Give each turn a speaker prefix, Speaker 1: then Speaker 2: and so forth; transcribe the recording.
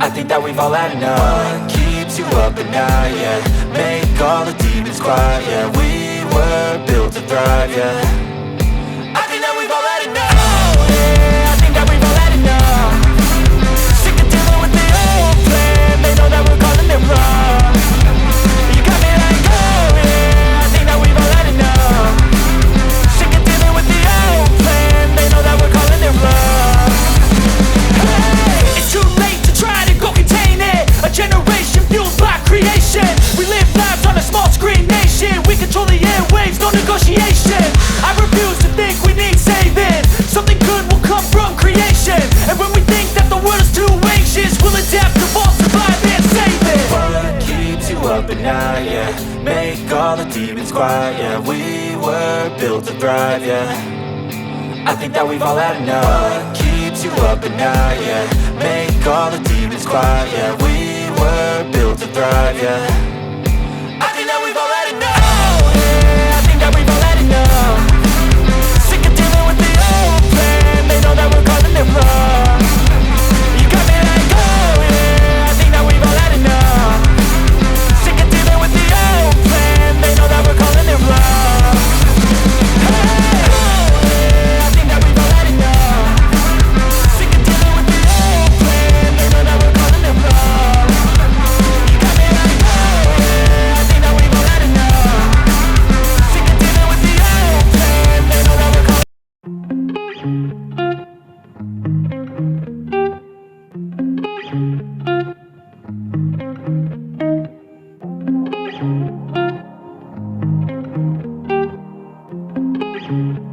Speaker 1: I think that we've all had enough. What keeps you up at night, yeah? Make all the demons quiet, yeah. We were built to thrive, yeah. I think that we've all had enough. Oh, yeah, I think that we've all had enough. Sick of dealing with the old plan. They know that we're calling it wrong. You got me like, oh, yeah, I think that we've all had enough. Sick of dealing with the old plan. They know that we're calling it wrong. Hey, it's too late to try to go contain it. A generation fueled by creation. We live lives on a small screen nation. We control the airwaves, no negotiation. I refuse to think we need saving. Something good will come from creation. And when we think that the world is too anxious, we'll adapt, evolve, survive and save it. What keeps you up at night, yeah? Make all the demons quiet, yeah. We were built to thrive, yeah. I think that we've all had enough. What keeps you up at night, yeah? Make all the demons quiet, yeah. We were built to thrive, yeah. I think that we've all had enough. Oh, yeah, I think that we've all had enough. Sick of dealing with the old plan. They know that we're calling it wrong. You got me like, oh, yeah, I think that we've all had enough. Sick of dealing with the old plan. They know that we're calling it wrong.
Speaker 2: Artistry.